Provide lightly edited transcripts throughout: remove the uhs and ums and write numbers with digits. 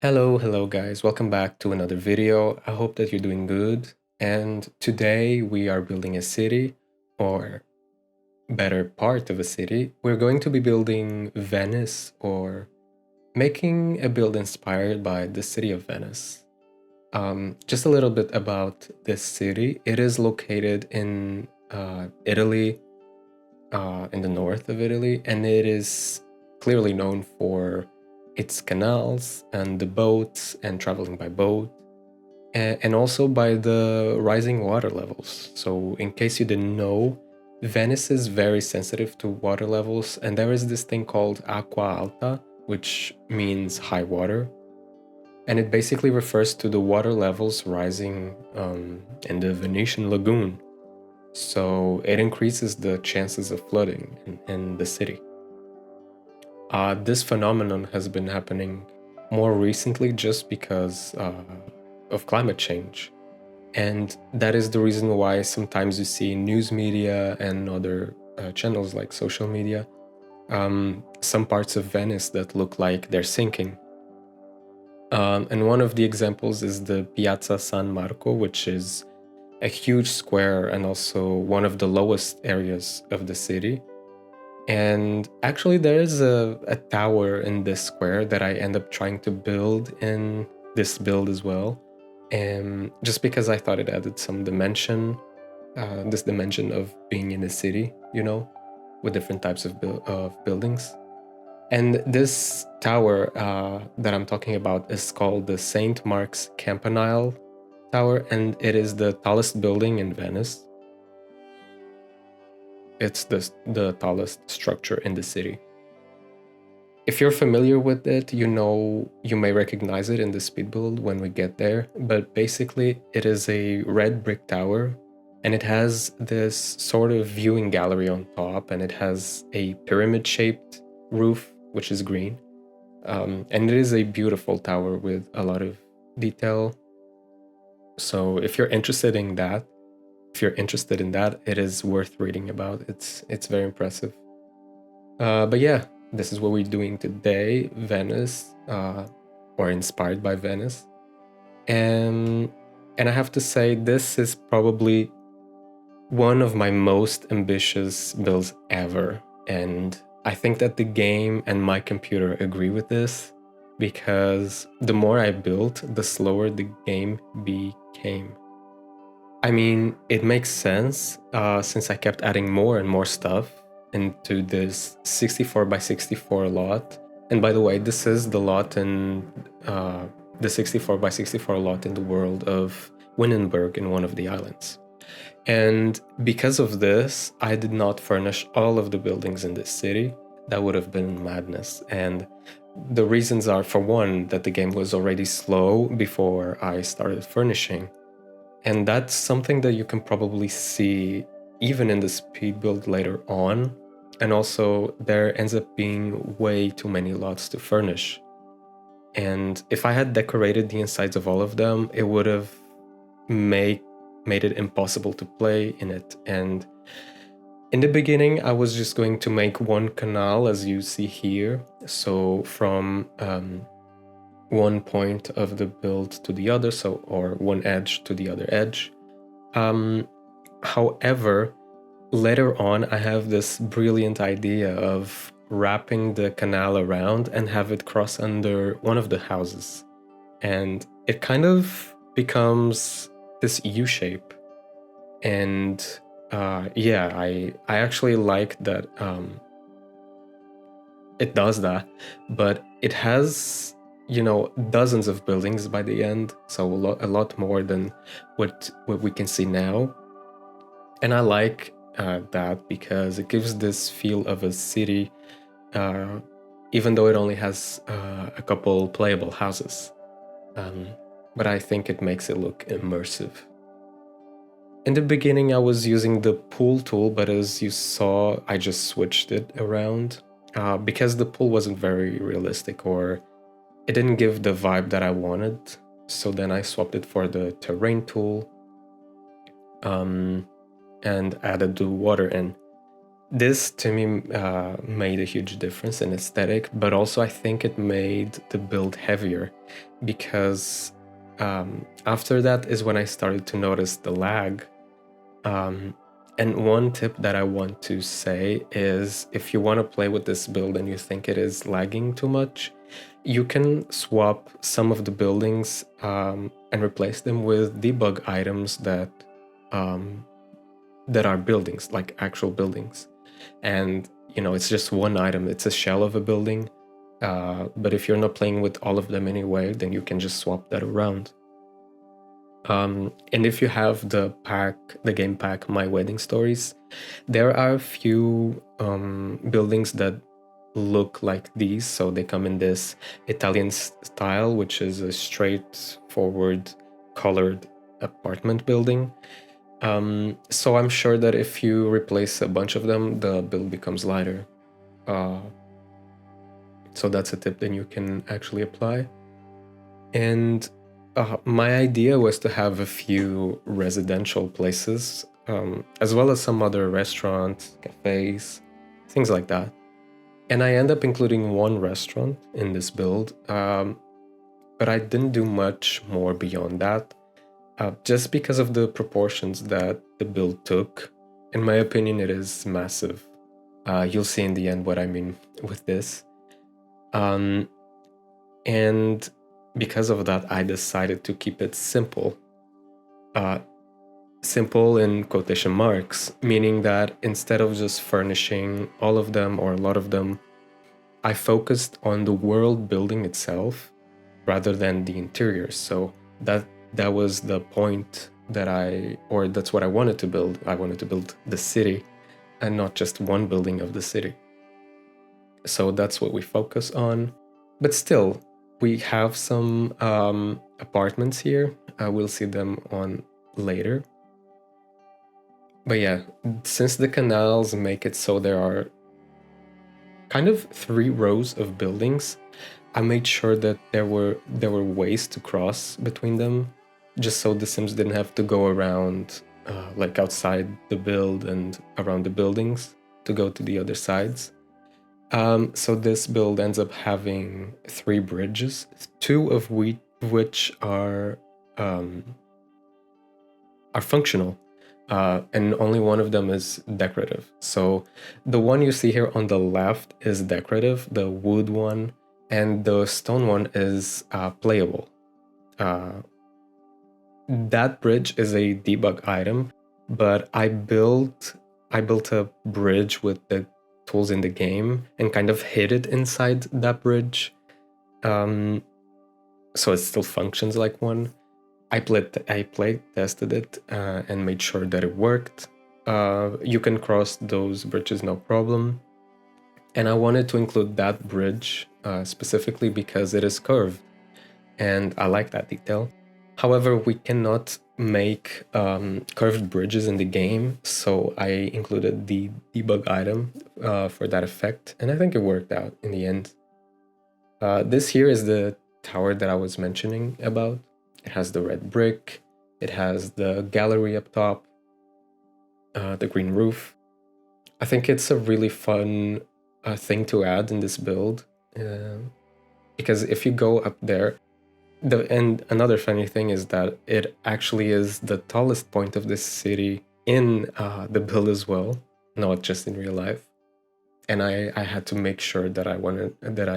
Hello guys, welcome back to another video. I hope that you're doing good. And today we are building a city, or better part of a city. We're going to be building Venice, or making a build inspired by the city of Venice. Just a little bit about this city. It is located in Italy, in the north of Italy, and it is clearly known for its canals and the boats and traveling by boat, and also by the rising water levels. So, in case you didn't know, Venice is very sensitive to water levels, and there is this thing called acqua alta, which means high water. And it basically refers to the water levels rising in the Venetian lagoon. So it increases the chances of flooding in the city. This phenomenon has been happening more recently just because of climate change. And that is the reason why sometimes you see news media and other channels like social media, some parts of Venice that look like they're sinking. And one of the examples is the Piazza San Marco, which is a huge square and also one of the lowest areas of the city. And actually, there is a tower in this square that I end up trying to build in this build as well. And just because I thought it added some dimension, this dimension of being in a city, with different types of buildings. And this tower that I'm talking about is called the St. Mark's Campanile Tower, and it is the tallest building in Venice. It's the tallest structure in the city. If you're familiar with it, you may recognize it in the speed build when we get there, but basically it is a red brick tower, and it has this sort of viewing gallery on top, and it has a pyramid-shaped roof, which is green. And it is a beautiful tower with a lot of detail. So if you're interested in that, it is worth reading about. It's very impressive. But yeah, this is what we're doing today. Venice, or inspired by Venice. And I have to say, this is probably one of my most ambitious builds ever. And I think that the game and my computer agree with this, because the more I built, the slower the game became. I mean, it makes sense since I kept adding more and more stuff into this 64 by 64 lot. And by the way, this is the lot in the 64 by 64 lot in the world of Windenburg, in one of the islands. And because of this, I did not furnish all of the buildings in this city. That would have been madness. And the reasons are, for one, that the game was already slow before I started furnishing. And that's something that you can probably see even in the speed build later on. And also, there ends up being way too many lots to furnish. And if I had decorated the insides of all of them, it would have made it impossible to play in it. And in the beginning, I was just going to make one canal, as you see here. So from one point of the build to the other, or one edge to the other edge. However, later on, I have this brilliant idea of wrapping the canal around and have it cross under one of the houses. And it kind of becomes this U shape. And yeah, I actually like that it does that, but it has, dozens of buildings by the end, so a lot more than what we can see now. And I like that because it gives this feel of a city, even though it only has a couple playable houses. But I think it makes it look immersive. In the beginning, I was using the pool tool, but as you saw, I just switched it around because the pool wasn't very realistic, or it didn't give the vibe that I wanted. So then I swapped it for the terrain tool and added the water in. This to me made a huge difference in aesthetic, but also I think it made the build heavier, because after that is when I started to notice the lag. And one tip that I want to say is, if you want to play with this build and you think it is lagging too much, you can swap some of the buildings and replace them with debug items that are buildings, like actual buildings. And it's just one item, it's a shell of a building, but if you're not playing with all of them anyway, then you can just swap that around. And if you have the game pack My Wedding Stories, there are a few buildings that look like these. So they come in this Italian style, which is a straightforward colored apartment building. So I'm sure that if you replace a bunch of them, the build becomes lighter. So that's a tip that you can actually apply. And my idea was to have a few residential places, as well as some other restaurants, cafes, things like that. And I end up including one restaurant in this build, but I didn't do much more beyond that, just because of the proportions that the build took. In my opinion, it is massive. You'll see in the end what I mean with this. And because of that, I decided to keep it simple. Simple in quotation marks, meaning that instead of just furnishing all of them or a lot of them, I focused on the world building itself rather than the interior. So that was the point that's what I wanted to build. I wanted to build the city and not just one building of the city. So that's what we focus on. But still, we have some apartments here. We'll see them on later. But yeah, since the canals make it so there are kind of 3 rows of buildings, I made sure that there were ways to cross between them, just so the Sims didn't have to go around like outside the build and around the buildings to go to the other sides. So this build ends up having 3 bridges, 2 of which are functional, and only one of them is decorative. So the one you see here on the left is decorative, the wood one, and the stone one is playable. That bridge is a debug item, but I built a bridge with the tools in the game and kind of hid it inside that bridge, so it still functions like one. I play tested it and made sure that it worked. You can cross those bridges no problem, and I wanted to include that bridge specifically because it is curved, and I like that detail. However, we cannot make curved bridges in the game, so I included the debug item for that effect, and I think it worked out in the end. This here is the tower that I was mentioning about. It has the red brick, it has the gallery up top, the green roof. I think it's a really fun thing to add in this build, because if you go up there, and another funny thing is that it actually is the tallest point of this city in the build as well, not just in real life. And I had to make sure that I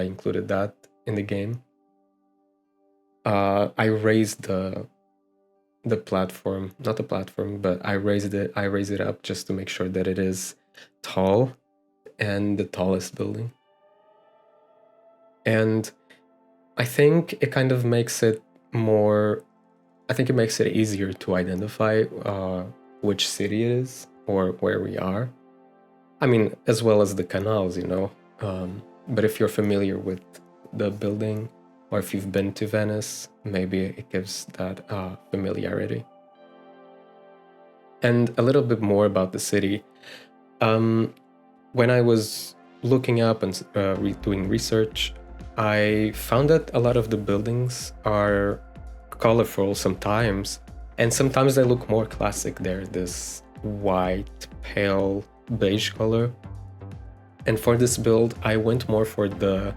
included that in the game. I raised the platform, not the platform, but I raised it up just to make sure that it is tall and the tallest building. And I think it kind of makes it easier to identify which city it is or where we are. I mean, as well as the canals, but if you're familiar with the building, or if you've been to Venice, maybe it gives that familiarity. And a little bit more about the city. When I was looking up and doing research, I found that a lot of the buildings are colorful sometimes, and sometimes they look more classic. They're this white, pale, beige color, And for this build, I went more for the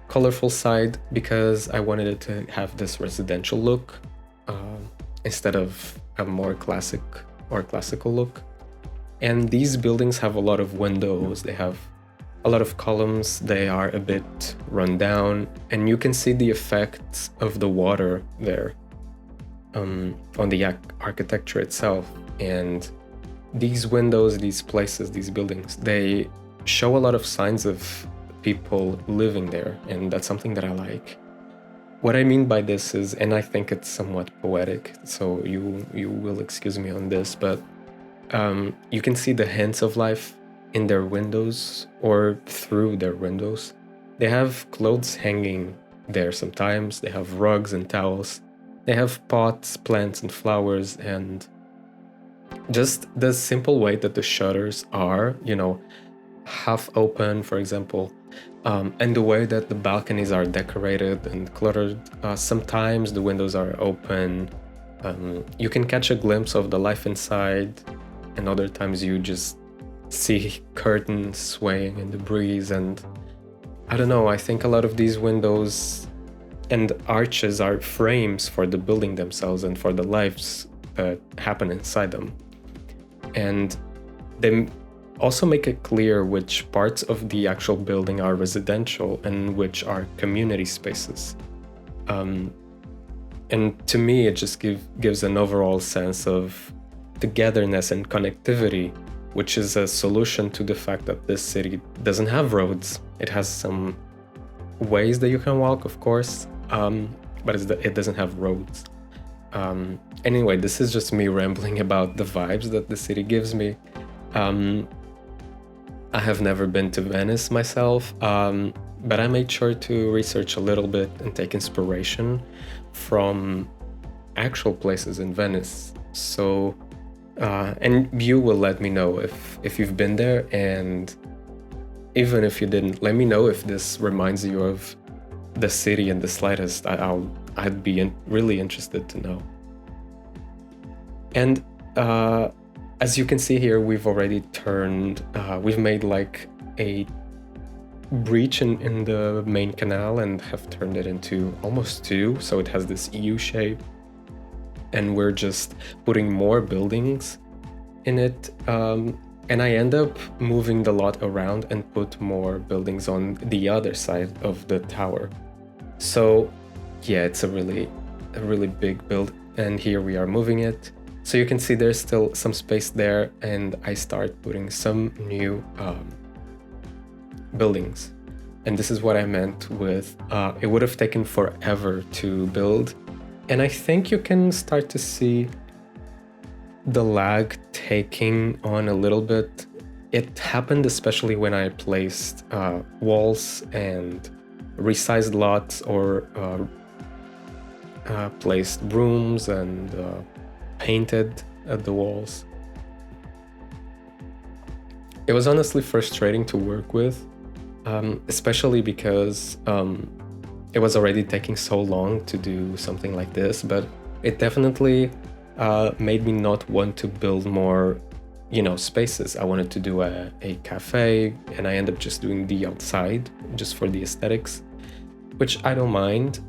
colorful side because I wanted it to have this residential look instead of a more classic or classical look. And these buildings have a lot of windows, they have a lot of columns, they are a bit run down, and you can see the effects of the water there on the architecture itself. And these windows, these places, these buildings, they show a lot of signs of people living there, and that's something that I like. What I mean by this is, and I think it's somewhat poetic, so you will excuse me on this, but you can see the hints of life in their windows or through their windows. They have clothes hanging there sometimes, they have rugs and towels, they have pots, plants and flowers, and just the simple way that the shutters are, you know, half open, for example, and the way that the balconies are decorated and cluttered. Sometimes the windows are open, you can catch a glimpse of the life inside, and other times you just see curtains swaying in the breeze. And I don't know, I think a lot of these windows and arches are frames for the building themselves and for the lives that happen inside them. And they also make it clear which parts of the actual building are residential and which are community spaces. And to me, it just gives an overall sense of togetherness and connectivity, which is a solution to the fact that this city doesn't have roads. It has some ways that you can walk, of course, but it doesn't have roads. Anyway, this is just me rambling about the vibes that the city gives me. I have never been to Venice myself, but I made sure to research a little bit and take inspiration from actual places in Venice. So, and you will let me know if you've been there, and even if you didn't, let me know if this reminds you of the city in the slightest. I'd be really interested to know. And as you can see here, we've already we've made like a breach in the main canal and have turned it into almost two, so it has this U shape. And we're just putting more buildings in it. And I end up moving the lot around and put more buildings on the other side of the tower. So yeah, it's a really big build, and here we are moving it. So you can see there's still some space there, and I start putting some new buildings. And this is what I meant with, it would have taken forever to build. And I think you can start to see the lag taking on a little bit. It happened especially when I placed walls and resized lots, or placed rooms and painted at the walls. It was honestly frustrating to work with, especially because it was already taking so long to do something like this, but it definitely made me not want to build more, spaces. I wanted to do a cafe, and I ended up just doing the outside just for the aesthetics, which I don't mind,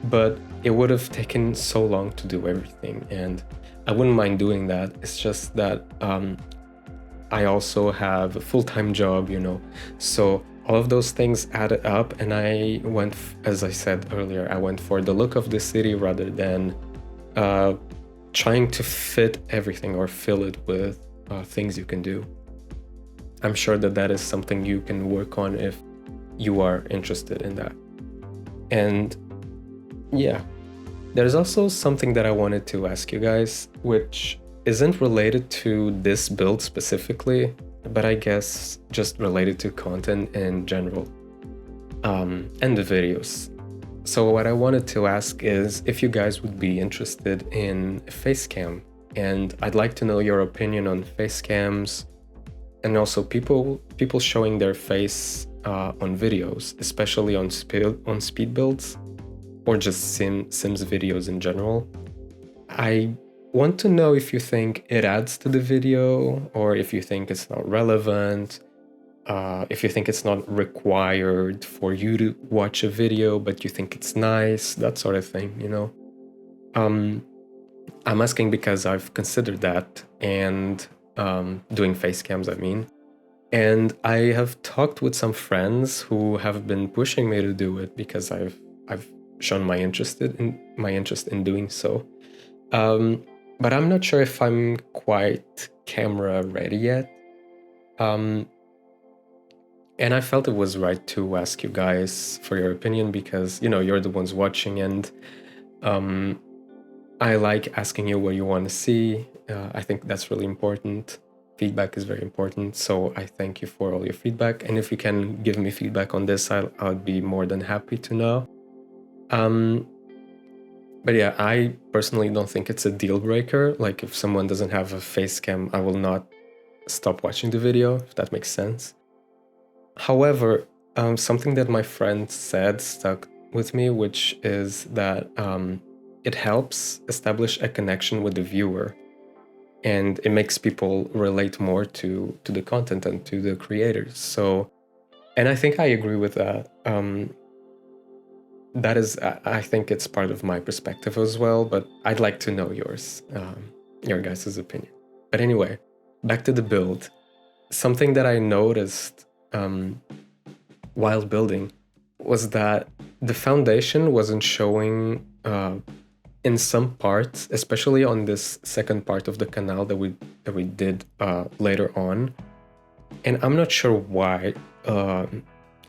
but it would have taken so long to do everything, and I wouldn't mind doing that. It's just that I also have a full-time job, so all of those things added up, and I went, as I said earlier, I went for the look of the city rather than trying to fit everything or fill it with things you can do. I'm sure that is something you can work on if you are interested in that. And yeah, there's also something that I wanted to ask you guys, which isn't related to this build specifically, but I guess just related to content in general, and the videos. So what I wanted to ask is if you guys would be interested in a face cam, and I'd like to know your opinion on face cams, and also people showing their face on videos, especially on speed builds, or just Sims videos in general. I want to know if you think it adds to the video, or if you think it's not relevant, if you think it's not required for you to watch a video, but you think it's nice, that sort of thing, you know. I'm asking because I've considered that and doing face cams, I mean. And I have talked with some friends who have been pushing me to do it because I've shown my interest in doing so. But I'm not sure if I'm quite camera ready yet. And I felt it was right to ask you guys for your opinion because, you know, you're the ones watching, and I like asking you what you want to see. I think that's really important. Feedback is very important. So I thank you for all your feedback. And if you can give me feedback on this, I'd be more than happy to know. But yeah, I personally don't think it's a deal breaker. Like if someone doesn't have a face cam, I will not stop watching the video, if that makes sense. However, something that my friend said stuck with me, which is that it helps establish a connection with the viewer, and it makes people relate more to the content and to the creators. So, and I think I agree with that. That is, I think it's part of my perspective as well, but I'd like to know yours, your guys' opinion. But anyway, back to the build. Something that I noticed while building was that the foundation wasn't showing in some parts, especially on this second part of the canal that we did later on. And I'm not sure why.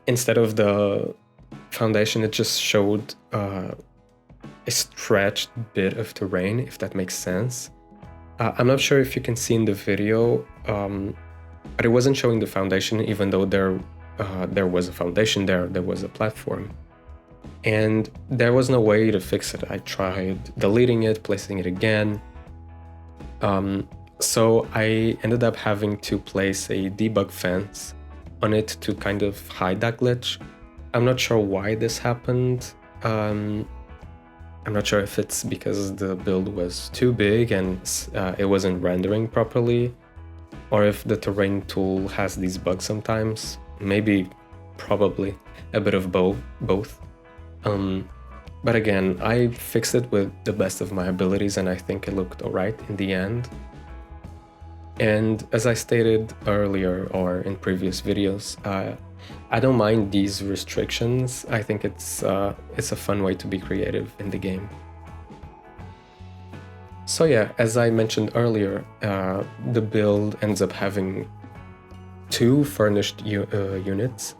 Instead of the foundation, it just showed a stretched bit of terrain, if that makes sense. I'm not sure if you can see in the video, but it wasn't showing the foundation, even though there was a foundation there was a platform. And there was no way to fix it. I tried deleting it, placing it again. So I ended up having to place a debug fence on it to kind of hide that glitch. I'm not sure why this happened. I'm not sure if it's because the build was too big and it wasn't rendering properly, or if the terrain tool has these bugs sometimes. Maybe, probably, a bit of both. But again, I fixed it with the best of my abilities, and I think it looked alright in the end. And as I stated earlier or in previous videos, I don't mind these restrictions. I think it's a fun way to be creative in the game. So yeah, as I mentioned earlier, the build ends up having 2 furnished units,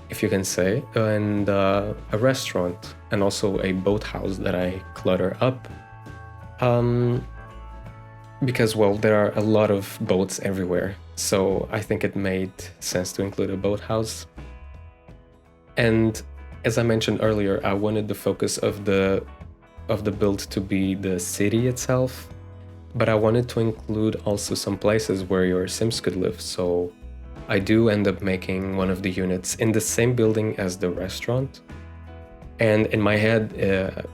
if you can say, and a restaurant, and also a boathouse that I clutter up. Because, well, there are a lot of boats everywhere, so I think it made sense to include a boathouse. And as I mentioned earlier, I wanted the focus of the build to be the city itself, but I wanted to include also some places where your Sims could live, so I do end up making one of the units in the same building as the restaurant. And in my head,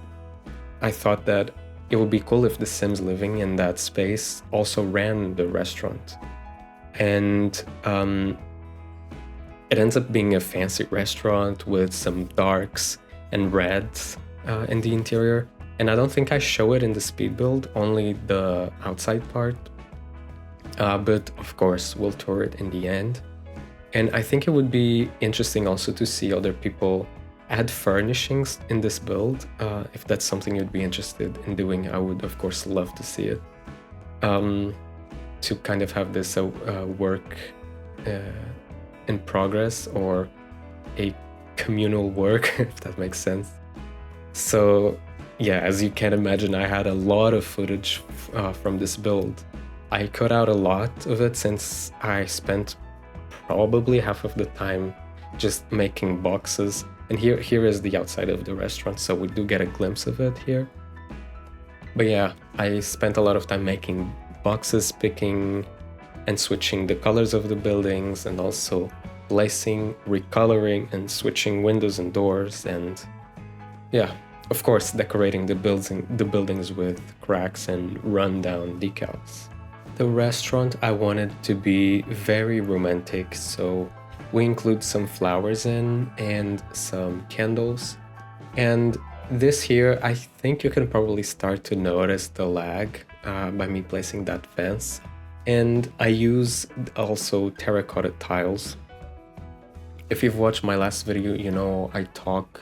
I thought that it would be cool if the Sims living in that space also ran the restaurant. And it ends up being a fancy restaurant with some darks and reds in the interior. And I don't think I show it in the speed build, only the outside part. But of course, we'll tour it in the end. And I think it would be interesting also to see other people add furnishings in this build. If that's something you'd be interested in doing, I would of course love to see it. To kind of have this work in progress, or a communal work, if that makes sense. So yeah, as you can imagine, I had a lot of footage from this build. I cut out a lot of it since I spent probably half of the time just making boxes. And here is the outside of the restaurant, so we do get a glimpse of it here. But yeah, I spent a lot of time making boxes, picking and switching the colors of the buildings, and also placing, recoloring, and switching windows and doors, and yeah, of course, decorating the buildings with cracks and rundown decals. the restaurant, I wanted to be very romantic, so we include some flowers in and some candles. And this here, I think you can probably start to notice the lag by me placing that fence. And I use also terracotta tiles. If you've watched my last video, you know I talk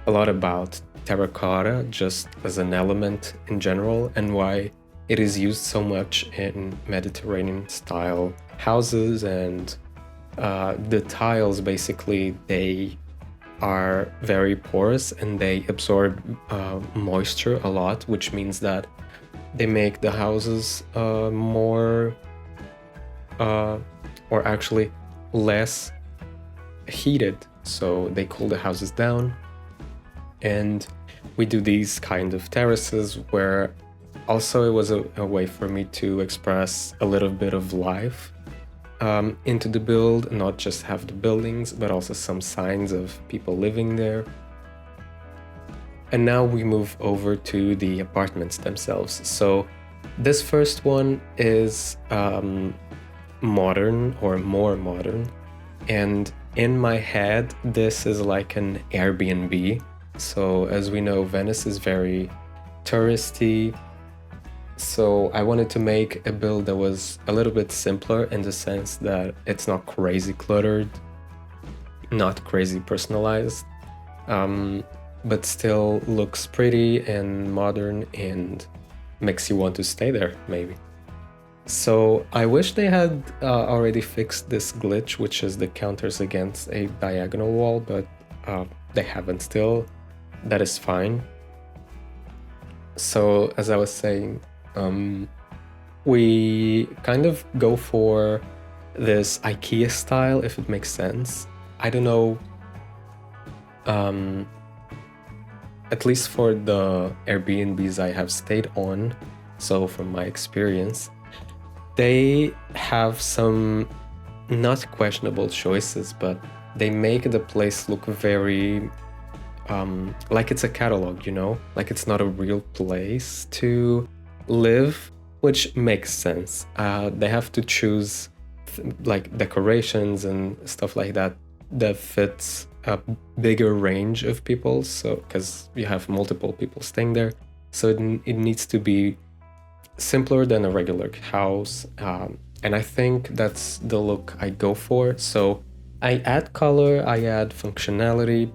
a lot about terracotta just as an element in general and why it is used so much in Mediterranean style houses. And the tiles, basically, they are very porous and they absorb moisture a lot, which means that they make the houses more or actually less heated, so they cool the houses down. And we do these kind of terraces where also it was a way for me to express a little bit of life into the build, not just have the buildings, but also some signs of people living there. And now we move over to the apartments themselves. So this first one is modern or more modern. And in my head, this is like an Airbnb. So as we know, Venice is very touristy. So I wanted to make a build that was a little bit simpler in the sense that it's not crazy cluttered, not crazy personalized, but still looks pretty and modern and makes you want to stay there, maybe. So I wish they had already fixed this glitch, which is the counters against a diagonal wall, but they haven't still. That is fine. So as I was saying, we kind of go for this IKEA style, if it makes sense. I don't know, at least for the Airbnbs I have stayed on, so from my experience, they have some not questionable choices, but they make the place look very like it's a catalog, you know? Like it's not a real place to live, which makes sense. They have to choose like decorations and stuff like that that fits a bigger range of people, so because you have multiple people staying there, so it needs to be simpler than a regular house, and I think that's the look I go for. So I add color, I add functionality,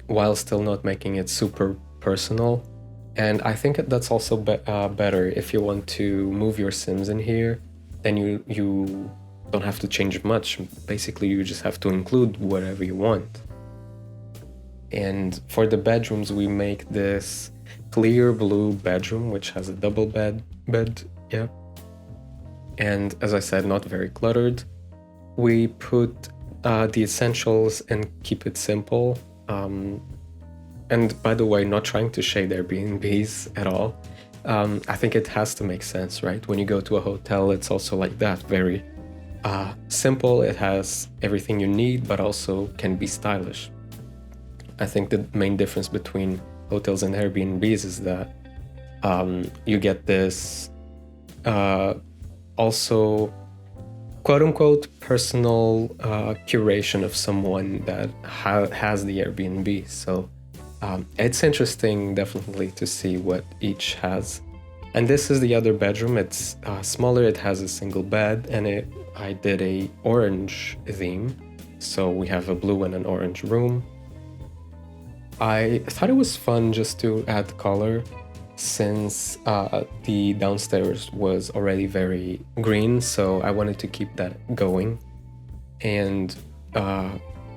while still not making it super personal. And I think that's also better if you want to move your Sims in here, then you don't have to change much. Basically, you just have to include whatever you want. And for the bedrooms, we make this clear blue bedroom, which has a double bed, yeah. And as I said, not very cluttered. We put the essentials and keep it simple. And by the way, not trying to shade Airbnbs at all. I think it has to make sense, right? When you go to a hotel, it's also like that, very simple. It has everything you need, but also can be stylish. I think the main difference between hotels and Airbnbs is that you get this also quote-unquote personal curation of someone that has the Airbnb. So it's interesting, definitely, to see what each has. And this is the other bedroom. It's smaller, it has a single bed, and I did a orange theme. So we have a blue and an orange room. I thought it was fun just to add color, since the downstairs was already very green, so I wanted to keep that going and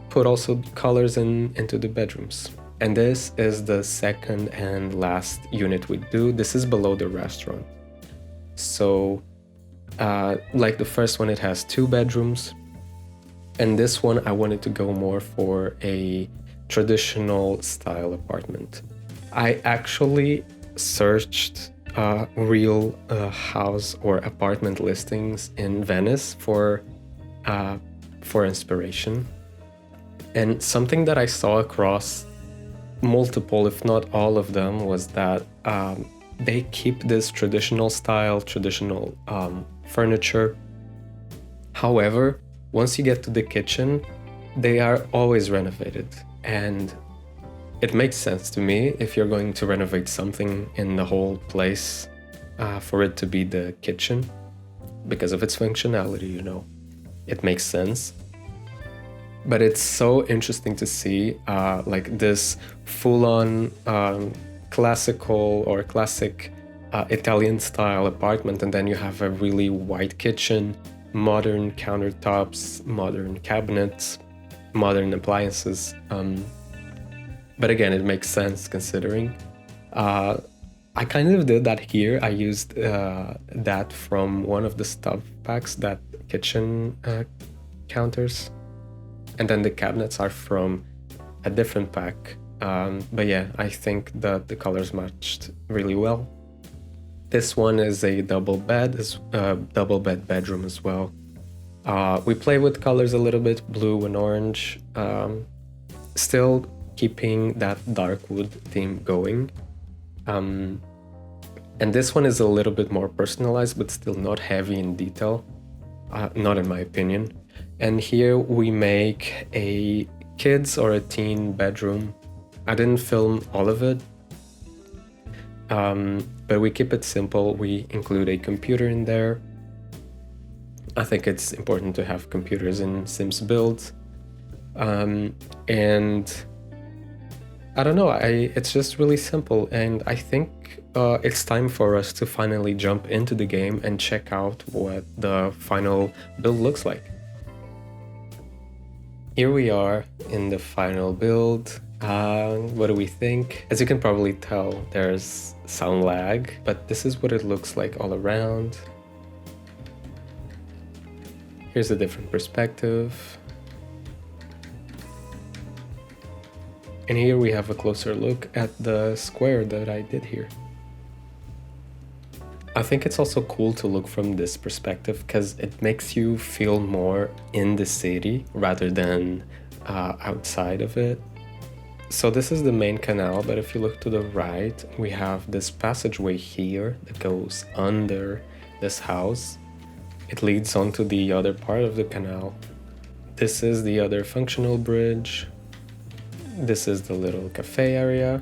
put also colors into the bedrooms. And this is the second and last unit we do. This is below the restaurant. So like the first one, it has 2 bedrooms, and this one I wanted to go more for a traditional style apartment. I actually searched real house or apartment listings in Venice for inspiration, and something that I saw across multiple, if not all of them, was that they keep this traditional style, traditional furniture. However, once you get to the kitchen, they are always renovated. And it makes sense to me if you're going to renovate something in the whole place for it to be the kitchen because of its functionality, you know. It makes sense. But it's so interesting to see like this full-on classical or classic Italian style apartment, and then you have a really white kitchen, modern countertops, modern cabinets, modern appliances. But again, it makes sense considering. I kind of did that here. I used that from one of the stuff packs, that kitchen counters. And then the cabinets are from a different pack. But yeah, I think that the colors matched really well. This one is a double bed bedroom as well. We play with colors a little bit, blue and orange, still keeping that dark wood theme going. And this one is a little bit more personalized, but still not heavy in detail, not in my opinion. And here we make a kids or a teen bedroom. I didn't film all of it, but we keep it simple. We include a computer in there. I think it's important to have computers in Sims builds. And I don't know, it's just really simple, and I think it's time for us to finally jump into the game and check out what the final build looks like. Here we are in the final build. What do we think? As you can probably tell, there's sound lag, but this is what it looks like all around. Here's a different perspective. And here we have a closer look at the square that I did here. I think it's also cool to look from this perspective because it makes you feel more in the city rather than outside of it. So this is the main canal, but if you look to the right, we have this passageway here that goes under this house. It leads onto the other part of the canal. This is the other functional bridge. This is the little cafe area.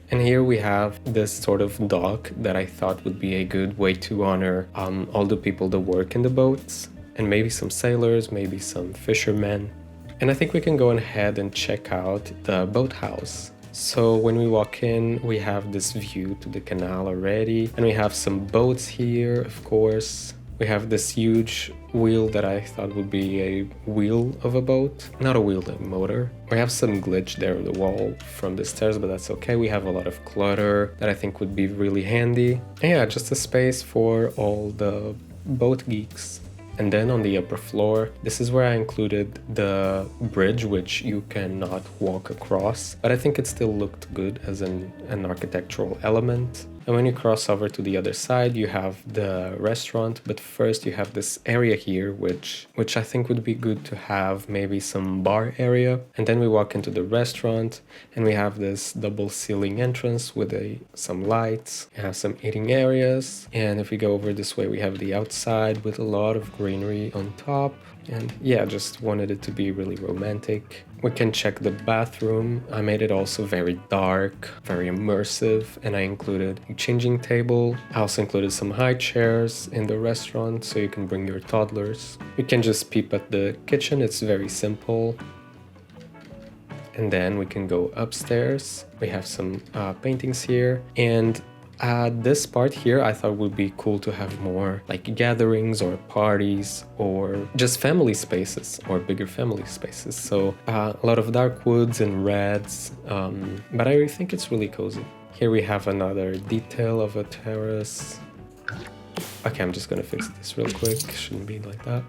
And here we have this sort of dock that I thought would be a good way to honor all the people that work in the boats, and maybe some sailors, maybe some fishermen. And I think we can go ahead and check out the boathouse. So when we walk in, we have this view to the canal already, and we have some boats here, of course. We have this huge wheel that I thought would be a wheel of a boat, not a wheel, a motor. We have some glitch there on the wall from the stairs, but that's okay. We have a lot of clutter that I think would be really handy. And yeah, just a space for all the boat geeks. And then on the upper floor, this is where I included the bridge, which you cannot walk across, but I think it still looked good as an architectural element. And when you cross over to the other side, you have the restaurant, but first you have this area here, which I think would be good to have maybe some bar area. And then we walk into the restaurant, and we have this double ceiling entrance with some lights. We have some eating areas. And if we go over this way, we have the outside with a lot of greenery on top. And yeah, just wanted it to be really romantic. We can check the bathroom. I made it also very dark, very immersive, and I included a changing table. I also included some high chairs in the restaurant so you can bring your toddlers. You can just peep at the kitchen, it's very simple. And then we can go upstairs. We have some paintings here, and this part here I thought would be cool to have more like gatherings or parties or just family spaces or bigger family spaces. So a lot of dark woods and reds, but I think it's really cozy. Here we have another detail of a terrace. Okay, I'm just gonna fix this real quick, shouldn't be like that.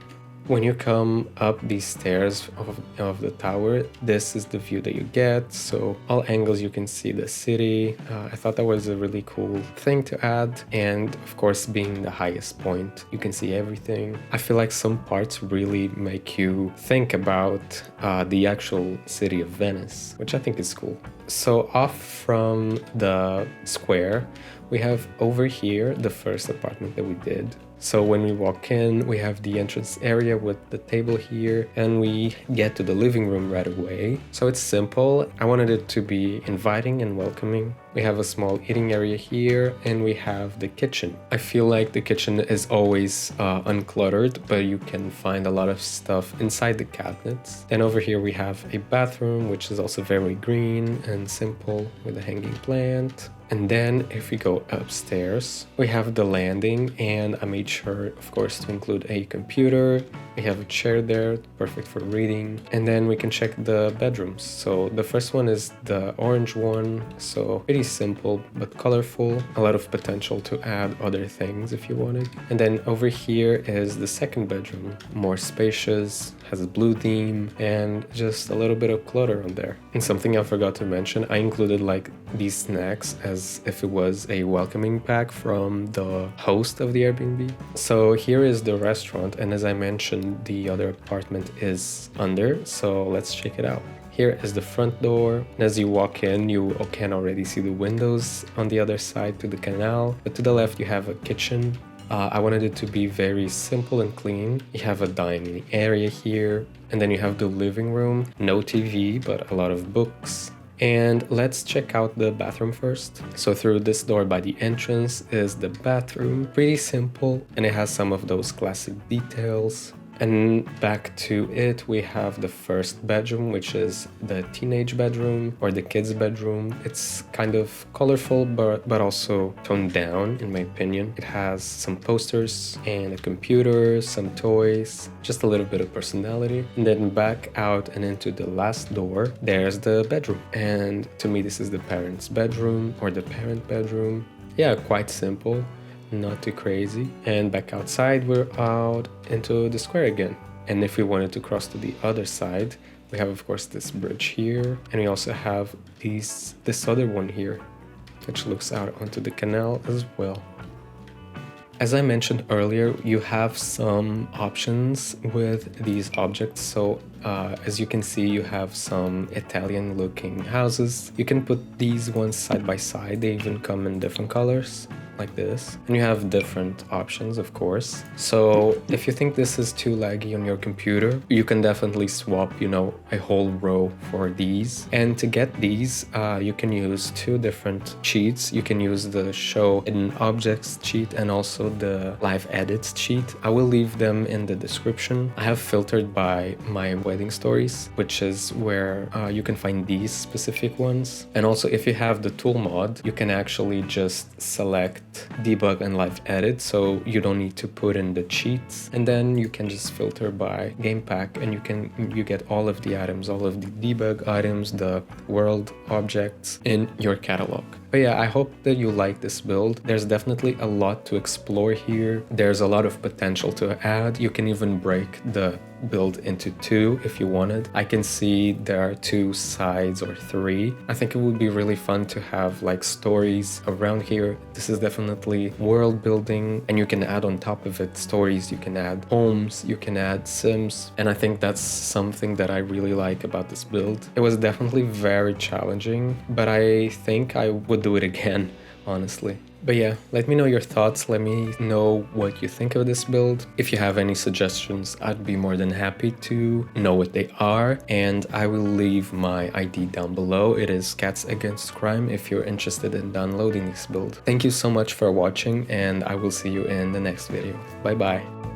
When you come up these stairs of the tower, this is the view that you get. So all angles you can see the city. I thought that was a really cool thing to add. And of course, being the highest point, you can see everything. I feel like some parts really make you think about the actual city of Venice, which I think is cool. So off from the square, we have over here the first apartment that we did. So when we walk in, we have the entrance area with the table here, and we get to the living room right away. So it's simple. I wanted it to be inviting and welcoming. We have a small eating area here, and we have the kitchen. I feel like the kitchen is always uncluttered, but you can find a lot of stuff inside the cabinets. And over here we have a bathroom, which is also very green and simple with a hanging plant. And then if we go upstairs, we have the landing, and I made sure, of course, to include a computer. We have a chair there, perfect for reading. And then we can check the bedrooms. So the first one is the orange one. So pretty simple, but colorful. A lot of potential to add other things if you wanted. And then over here is the second bedroom, more spacious, has a blue theme, and just a little bit of clutter on there. And something I forgot to mention, I included like these snacks as if it was a welcoming pack from the host of the Airbnb. So here is the restaurant, and as I mentioned, the other apartment is under, so let's check it out. Here is the front door, and as you walk in, you can already see the windows on the other side to the canal, but to the left you have a kitchen. I wanted it to be very simple and clean. You have a dining area here, and then you have the living room, no TV, but a lot of books. And let's check out the bathroom first. So through this door by the entrance is the bathroom. Pretty simple, and it has some of those classic details. And back to it, we have the first bedroom, which is the teenage bedroom or the kids' bedroom. It's kind of colorful, but also toned down, in my opinion. It has some posters and a computer, some toys, just a little bit of personality. And then back out and into the last door, there's the bedroom. And to me, this is the parents' bedroom or the parent bedroom. Yeah, quite simple. Not too crazy. And back outside, we're out into the square again. And if we wanted to cross to the other side, we have of course this bridge here, and we also have this other one here, which looks out onto the canal as well. As I mentioned earlier, you have some options with these objects. So as you can see, you have some Italian looking houses. You can put these ones side by side. They even come in different colors, like this, and you have different options, of course. So if you think this is too laggy on your computer, you can definitely swap, a whole row for these. And to get these, you can use two different cheats. You can use the show hidden objects cheat and also the live edits cheat. I will leave them in the description. I have filtered by my wedding stories, which is where you can find these specific ones. And also if you have the tool mod, you can actually just select debug and live edit, so you don't need to put in the cheats, and then you can just filter by game pack, and you get all of the items, all of the debug items, the world objects in your catalog. But yeah, I hope that you like this build. There's definitely a lot to explore here. There's a lot of potential to add. You can even break the build into two if you wanted. I can see there are two sides or three. I think it would be really fun to have like stories around here. This is definitely world building, and you can add on top of it stories, you can add homes, you can add sims, and I think that's something that I really like about this build. It was definitely very challenging, but I think I would do it again, honestly. But yeah, let me know your thoughts, let me know what you think of this build. If you have any suggestions, I'd be more than happy to know what they are, and I will leave my ID down below. It is CatsAgainstCrime if you're interested in downloading this build. Thank you so much for watching, and I will see you in the next video. Bye bye.